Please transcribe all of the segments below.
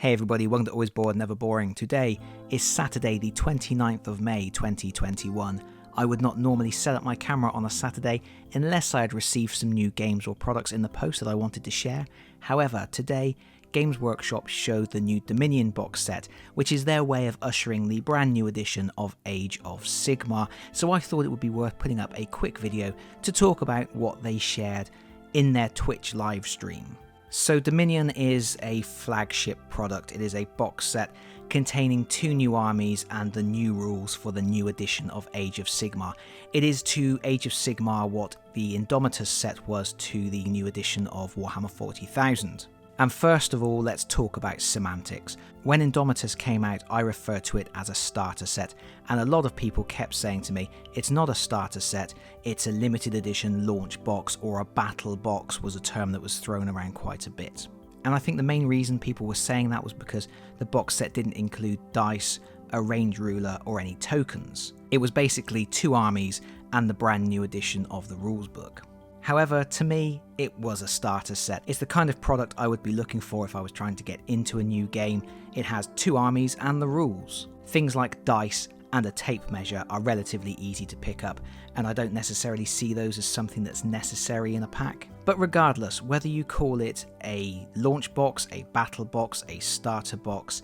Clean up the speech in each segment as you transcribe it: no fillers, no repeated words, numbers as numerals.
Hey everybody, welcome to Always Bored, Never Boring. Today is Saturday the 29th of May 2021. I would not normally set up my camera on a Saturday unless I had received some new games or products in the post that I wanted to share. However, today, Games Workshop showed the new Dominion box set, which is their way of ushering the brand new edition of Age of Sigmar, so I thought it would be worth putting up a quick video to talk about what they shared in their Twitch live stream. So Dominion is a flagship product. It is a box set containing 2 new armies and the new rules for the new edition of Age of Sigmar. It is to Age of Sigmar what the Indomitus set was to the new edition of Warhammer 40,000. And first of all, let's talk about semantics. When Indomitus came out, I referred to it as a starter set, and a lot of people kept saying to me, it's not a starter set, it's a limited edition launch box, or a battle box was a term that was thrown around quite a bit. And I think the main reason people were saying that was because the box set didn't include dice, a range ruler, or any tokens. It was basically 2 armies and the brand new edition of the rules book. However, to me, it was a starter set. It's the kind of product I would be looking for if I was trying to get into a new game. It has 2 armies and the rules. Things like dice and a tape measure are relatively easy to pick up, and I don't necessarily see those as something that's necessary in a pack. But regardless, whether you call it a launch box, a battle box, a starter box,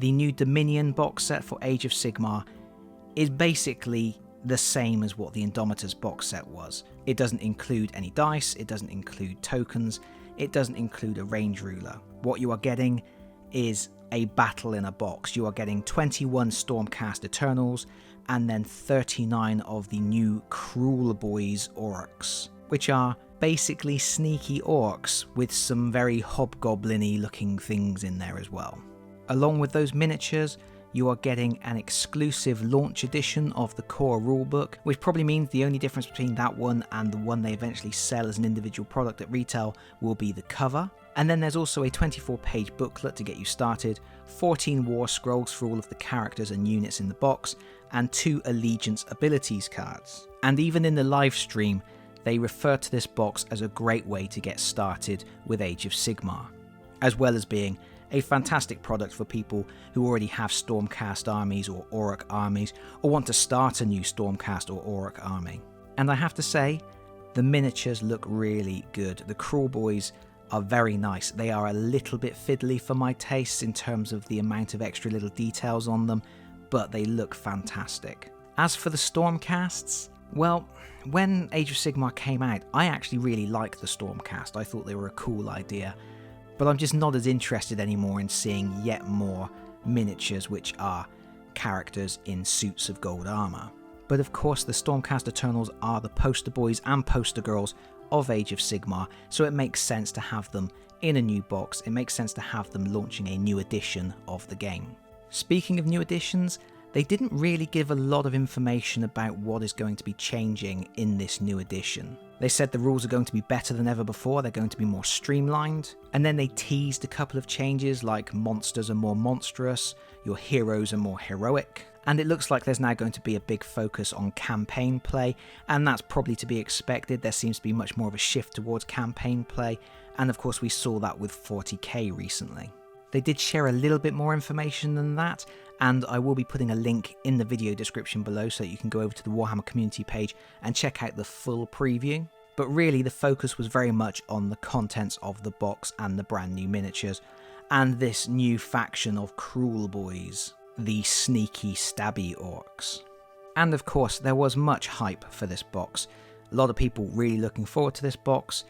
the new Dominion box set for Age of Sigmar is basically the same as what the Indomitus box set was. It doesn't include any dice, it doesn't include tokens, it doesn't include a range ruler. What you are getting is a battle in a box. You are getting 21 Stormcast Eternals and then 39 of the new Cruel Boys Orcs, which are basically sneaky orcs with some very hobgoblin-y looking things in there as well. Along with those miniatures, you are getting an exclusive launch edition of the core rulebook, which probably means the only difference between that one and the one they eventually sell as an individual product at retail will be the cover. And then there's also a 24-page booklet to get you started, 14 war scrolls for all of the characters and units in the box, and 2 allegiance abilities cards. And even in the live stream, they refer to this box as a great way to get started with Age of Sigmar, as well as being a fantastic product for people who already have Stormcast armies or Orc armies, or want to start a new Stormcast or Orc army. And I have to say, the miniatures look really good. The Cruel Boys are very nice. They are a little bit fiddly for my tastes in terms of the amount of extra little details on them, but they look fantastic. As for the Stormcasts, well, when Age of Sigmar came out, I actually really liked the Stormcast. I thought they were a cool idea. But I'm just not as interested anymore in seeing yet more miniatures which are characters in suits of gold armour. But of course the Stormcast Eternals are the poster boys and poster girls of Age of Sigmar, so it makes sense to have them in a new box. It makes sense to have them launching a new edition of the game. Speaking of new editions, they didn't really give a lot of information about what is going to be changing in this new edition. They said the rules are going to be better than ever before, they're going to be more streamlined, and then they teased a couple of changes like monsters are more monstrous, your heroes are more heroic, and it looks like there's now going to be a big focus on campaign play, and that's probably to be expected. There seems to be much more of a shift towards campaign play, and of course we saw that with 40k recently. They did share a little bit more information than that, and I will be putting a link in the video description below so that you can go over to the Warhammer Community page and check out the full preview. But really the focus was very much on the contents of the box and the brand new miniatures, and this new faction of Cruel Boys, the sneaky stabby orcs. And of course there was much hype for this box. A lot of people really looking forward to this box,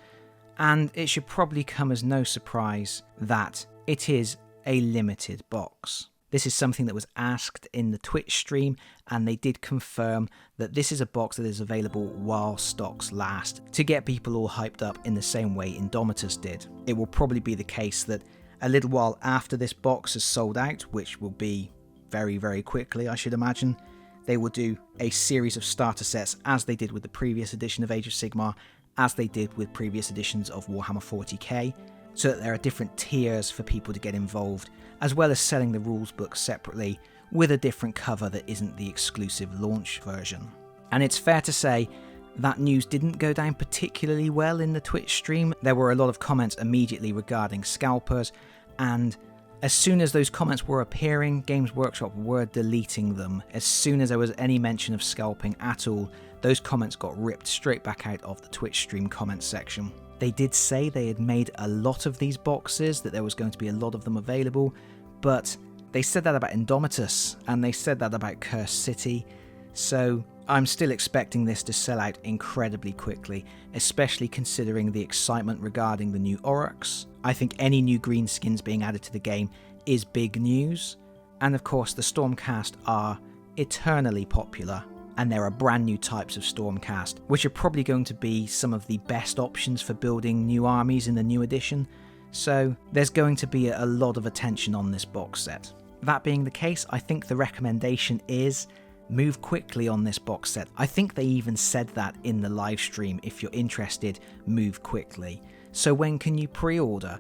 and it should probably come as no surprise that it is a limited box. This is something that was asked in the Twitch stream, and they did confirm that this is a box that is available while stocks last, to get people all hyped up in the same way Indomitus did. It will probably be the case that a little while after this box has sold out, which will be very, very quickly I should imagine, they will do a series of starter sets as they did with the previous edition of Age of Sigmar, as they did with previous editions of Warhammer 40k, so that there are different tiers for people to get involved, as well as selling the rules book separately with a different cover that isn't the exclusive launch version. And it's fair to say that news didn't go down particularly well in the Twitch stream. There were a lot of comments immediately regarding scalpers, and As soon as those comments were appearing, Games Workshop were deleting them. As soon as there was any mention of scalping at all, those comments got ripped straight back out of the Twitch stream comments section. They did say they had made a lot of these boxes, that there was going to be a lot of them available, but they said that about Indomitus, and they said that about Cursed City, so I'm still expecting this to sell out incredibly quickly, especially considering the excitement regarding the new Aurochs. I think any new green skins being added to the game is big news, and of course the Stormcast are eternally popular, and there are brand new types of Stormcast, which are probably going to be some of the best options for building new armies in the new edition, so there's going to be a lot of attention on this box set. That being the case, I think the recommendation is move quickly on this box set. I think they even said that in the live stream. If you're interested, move quickly. So when can you pre-order?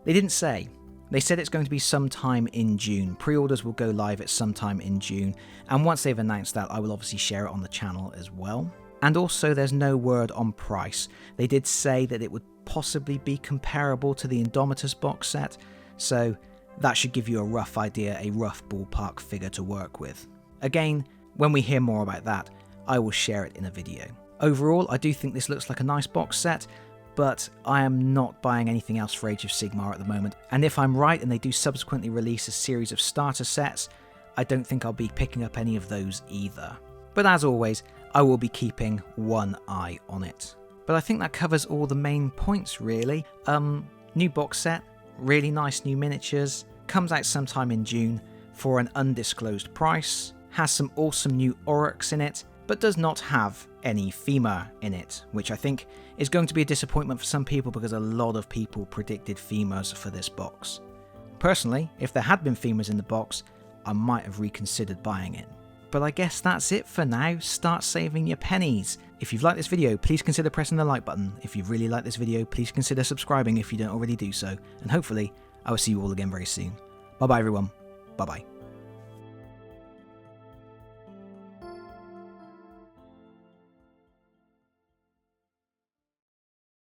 They didn't say. They said it's going to be sometime in June. Pre-orders will go live at sometime in June, and once they've announced that, I will obviously share it on the channel as well. And also there's no word on price. They did say that it would possibly be comparable to the Indomitus box set, so that should give you a rough idea, a rough ballpark figure to work with. Again, when we hear more about that, I will share it in a video. Overall, I do think this looks like a nice box set, but I am not buying anything else for Age of Sigmar at the moment, and if I'm right and they do subsequently release a series of starter sets, I don't think I'll be picking up any of those either. But as always, I will be keeping one eye on it. But I think that covers all the main points really. New box set, really nice new miniatures, comes out sometime in June for an undisclosed price, has some awesome new Aurochs in it, but does not have any Femur in it, which I think is going to be a disappointment for some people because a lot of people predicted Femurs for this box. Personally, if there had been Femurs in the box, I might have reconsidered buying it. But I guess that's it for now. Start saving your pennies. If you've liked this video, please consider pressing the like button. If you've really liked this video, please consider subscribing if you don't already do so. And hopefully, I will see you all again very soon. Bye bye everyone. Bye bye.